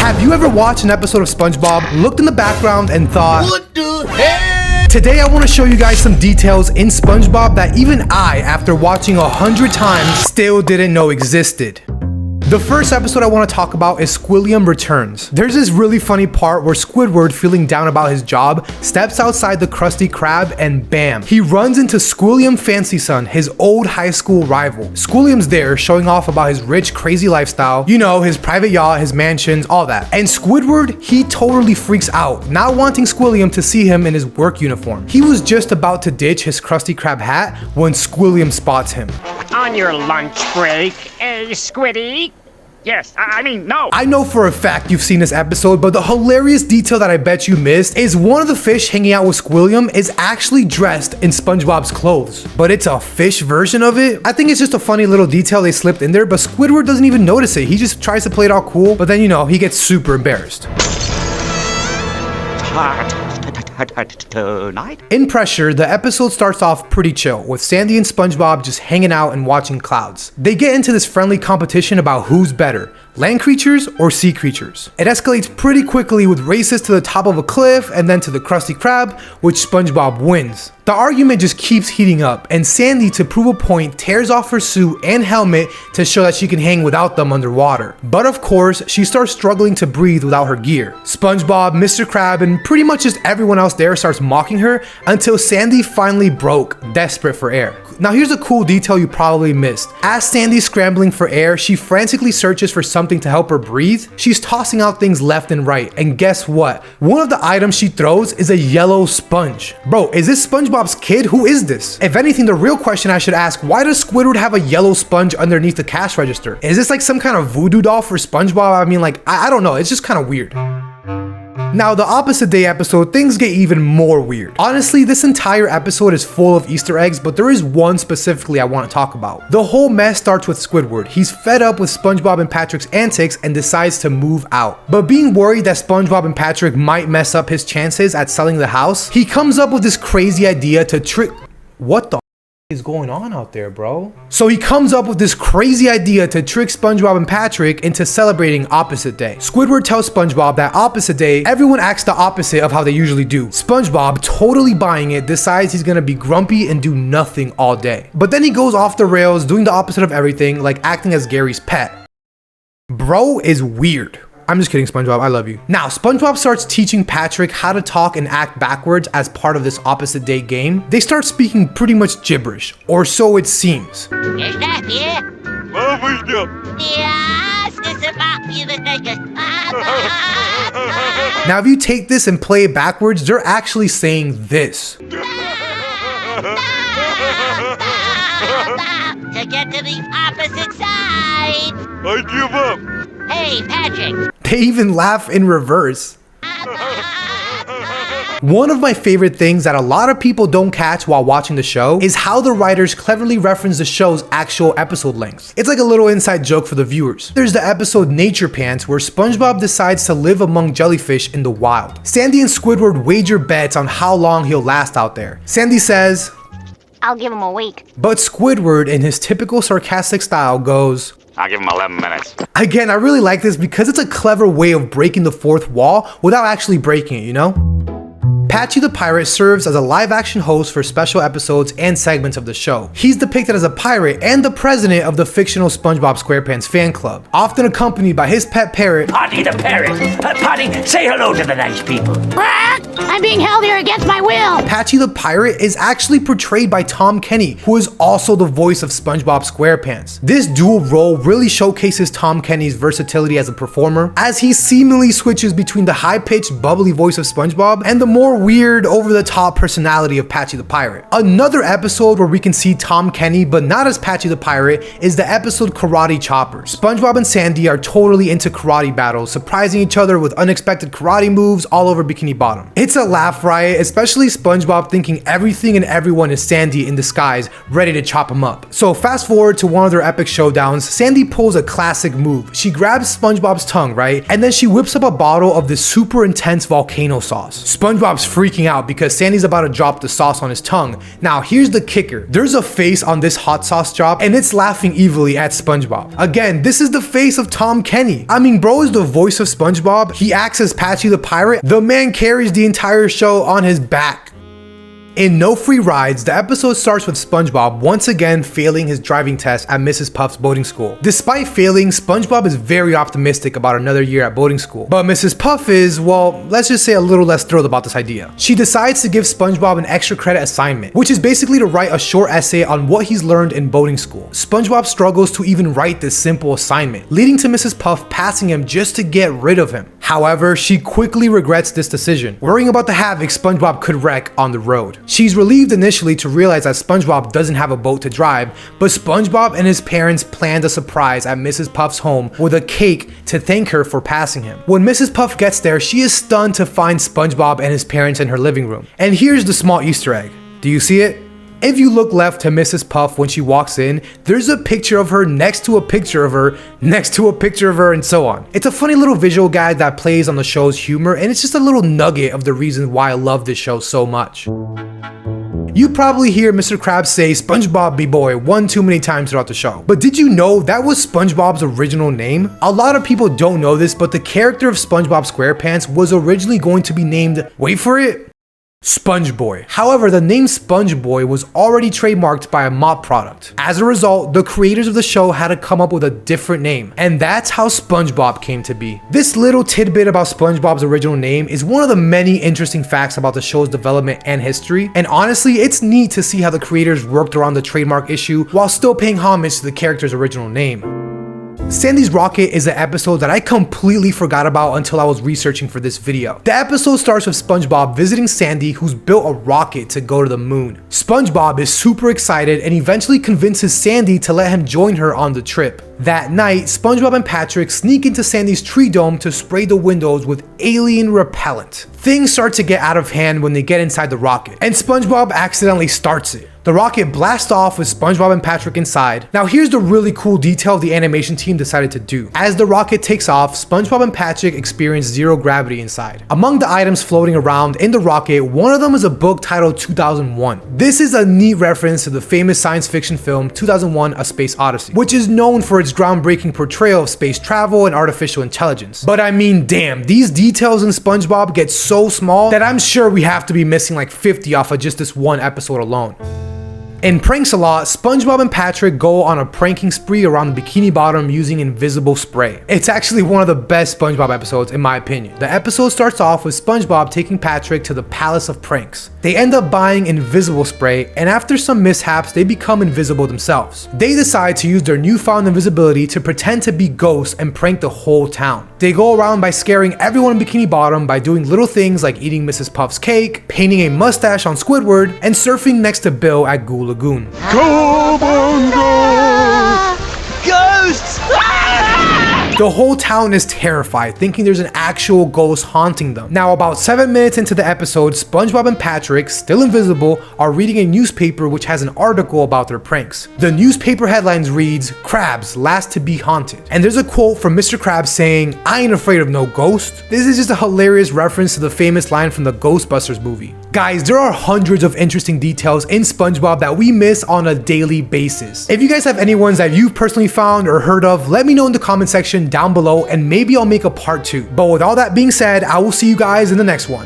Have you ever watched an episode of SpongeBob, looked in the background and thought, what the heck? Today I want to show you guys some details in SpongeBob that even I, after watching 100 times, still didn't know existed. The first episode I want to talk about is Squilliam Returns. There's this really funny part where Squidward, feeling down about his job, steps outside the Krusty Krab and bam, he runs into Squilliam Fancy Son, his old high school rival. Squilliam's there showing off about his rich, crazy lifestyle, you know, his private yacht, his mansions, all that. And Squidward, he totally freaks out, not wanting Squilliam to see him in his work uniform. He was just about to ditch his Krusty Krab hat when Squilliam spots him. On your lunch break, Squiddy? Yes, I mean, no. I know for a fact you've seen this episode, but the hilarious detail that I bet you missed is one of the fish hanging out with Squilliam is actually dressed in SpongeBob's clothes. But it's a fish version of it. I think it's just a funny little detail they slipped in there, but Squidward doesn't even notice it. He just tries to play it all cool, but then, you know, he gets super embarrassed. Tonight? In Pressure, the episode starts off pretty chill, with Sandy and SpongeBob just hanging out and watching clouds. They get into this friendly competition about who's better, land creatures or sea creatures. It escalates pretty quickly with races to the top of a cliff and then to the Krusty Krab, which SpongeBob wins. The argument just keeps heating up, and Sandy, to prove a point, tears off her suit and helmet to show that she can hang without them underwater. But of course, she starts struggling to breathe without her gear. SpongeBob, Mr. Krab, and pretty much just everyone else there starts mocking her until Sandy finally broke, desperate for air. Now here's a cool detail you probably missed. As Sandy's scrambling for air, she frantically searches for something to help her breathe. She's tossing out things left and right, and guess what? One of the items she throws is a yellow sponge. Bro, is this SpongeBob's kid? Who is this? If anything, the real question I should ask, why does Squidward have a yellow sponge underneath the cash register? Is this like some kind of voodoo doll for SpongeBob? I mean, like, I don't know, it's just kind of weird. Now, the opposite day episode, things get even more weird. Honestly, this entire episode is full of Easter eggs, but there is one specifically I want to talk about. The whole mess starts with Squidward. He's fed up with SpongeBob and Patrick's antics and decides to move out. But being worried that SpongeBob and Patrick might mess up his chances at selling the house, he comes up with this crazy idea to trick... What the is going on out there, bro? So he comes up with this crazy idea to trick SpongeBob and Patrick into celebrating opposite day. Squidward tells SpongeBob that opposite day, everyone acts the opposite of how they usually do. SpongeBob, totally buying it, decides he's gonna be grumpy and do nothing all day. But then he goes off the rails, doing the opposite of everything, like acting as Gary's pet. Bro is weird. I'm just kidding, SpongeBob, I love you. Now, SpongeBob starts teaching Patrick how to talk and act backwards as part of this opposite day game. They start speaking pretty much gibberish, or so it seems. Now, if you take this and play it backwards, they're actually saying this. To get to the opposite side. I give up. Hey, Patrick. They even laugh in reverse. One of my favorite things that a lot of people don't catch while watching the show is how the writers cleverly reference the show's actual episode length. It's like a little inside joke for the viewers. There's the episode Nature Pants, where SpongeBob decides to live among jellyfish in the wild. Sandy and Squidward wager bets on how long he'll last out there. Sandy says, I'll give him a week. but Squidward, in his typical sarcastic style, goes, I'll give him 11 minutes. Again, I really like this because it's a clever way of breaking the fourth wall without actually breaking it, you know? Paty the Pirate serves as a live-action host for special episodes and segments of the show. He's depicted as a pirate and the president of the fictional SpongeBob SquarePants fan club, often accompanied by his pet parrot, Paty the Pirate. Paty, say hello to the nice people. I'm being held here against my will. Paty the Pirate is actually portrayed by Tom Kenny, who is also the voice of SpongeBob SquarePants. This dual role really showcases Tom Kenny's versatility as a performer, as he seemingly switches between the high-pitched, bubbly voice of SpongeBob and the more weird, over-the-top personality of Paty the Pirate. Another episode where we can see Tom Kenny, but not as Paty the Pirate, is the episode Karate Chopper. SpongeBob and Sandy are totally into karate battles, surprising each other with unexpected karate moves all over Bikini Bottom. It's a laugh riot, especially SpongeBob thinking everything and everyone is Sandy in disguise, ready to chop him up. So fast forward to one of their epic showdowns, Sandy pulls a classic move. She grabs SpongeBob's tongue, right? And then she whips up a bottle of this super intense volcano sauce. SpongeBob's freaking out because Sandy's about to drop the sauce on his tongue. Now, here's the kicker. There's a face on this hot sauce drop and it's laughing evilly at SpongeBob. Again, this is the face of Tom Kenny. I mean, bro is the voice of SpongeBob. He acts as Paty the Pirate. The man carries the entire show on his back. In No Free Rides, the episode starts with SpongeBob once again failing his driving test at Mrs. Puff's boating school. Despite failing, SpongeBob is very optimistic about another year at boating school. But Mrs. Puff is, well, let's just say a little less thrilled about this idea. She decides to give SpongeBob an extra credit assignment, which is basically to write a short essay on what he's learned in boating school. SpongeBob struggles to even write this simple assignment, leading to Mrs. Puff passing him just to get rid of him. However, she quickly regrets this decision, worrying about the havoc SpongeBob could wreak on the road. She's relieved initially to realize that SpongeBob doesn't have a boat to drive, but SpongeBob and his parents planned a surprise at Mrs. Puff's home with a cake to thank her for passing him. When Mrs. Puff gets there, she is stunned to find SpongeBob and his parents in her living room. And here's the small Easter egg. Do you see it? If you look left to Mrs. Puff when she walks in, there's a picture of her next to a picture of her, next to a picture of her, and so on. It's a funny little visual guide that plays on the show's humor, and it's just a little nugget of the reasons why I love this show so much. You probably hear Mr. Krabs say SpongeBob B-Boy one too many times throughout the show. But did you know that was SpongeBob's original name? A lot of people don't know this, but the character of SpongeBob SquarePants was originally going to be named, wait for it, SpongeBoy. However, the name SpongeBoy was already trademarked by a mop product. As a result, the creators of the show had to come up with a different name, and that's how SpongeBob came to be. This little tidbit about SpongeBob's original name is one of the many interesting facts about the show's development and history, and honestly, it's neat to see how the creators worked around the trademark issue while still paying homage to the character's original name. Sandy's Rocket is an episode that I completely forgot about until I was researching for this video. The episode starts with SpongeBob visiting Sandy, who's built a rocket to go to the moon. SpongeBob is super excited and eventually convinces Sandy to let him join her on the trip. That night, SpongeBob and Patrick sneak into Sandy's tree dome to spray the windows with alien repellent. Things start to get out of hand when they get inside the rocket, and SpongeBob accidentally starts it. The rocket blasts off with SpongeBob and Patrick inside. Now here's the really cool detail the animation team decided to do. As the rocket takes off, SpongeBob and Patrick experience zero gravity inside. Among the items floating around in the rocket, one of them is a book titled 2001. This is a neat reference to the famous science fiction film 2001: A Space Odyssey, which is known for its groundbreaking portrayal of space travel and artificial intelligence. But I mean, damn, these details in SpongeBob get so small that I'm sure we have to be missing like 50 off of just this one episode alone. In Pranks-A-Lot, SpongeBob and Patrick go on a pranking spree around the Bikini Bottom using invisible spray. It's actually one of the best SpongeBob episodes in my opinion. The episode starts off with SpongeBob taking Patrick to the Palace of Pranks. They end up buying invisible spray, and after some mishaps, they become invisible themselves. They decide to use their newfound invisibility to pretend to be ghosts and prank the whole town. They go around by scaring everyone in Bikini Bottom by doing little things like eating Mrs. Puff's cake, painting a mustache on Squidward, and surfing next to Bill at Goo Lagoon. Ghosts! The whole town is terrified, thinking there's an actual ghost haunting them. Now, about 7 minutes into the episode, SpongeBob and Patrick, still invisible, are reading a newspaper which has an article about their pranks. The newspaper headlines reads, "Krabs last to be haunted." And there's a quote from Mr. Krabs saying, "I ain't afraid of no ghost." This is just a hilarious reference to the famous line from the Ghostbusters movie. Guys, there are hundreds of interesting details in SpongeBob that we miss on a daily basis. If you guys have any ones that you've personally found or heard of, let me know in the comment section down below and maybe I'll make a part 2. But with all that being said, I will see you guys in the next one.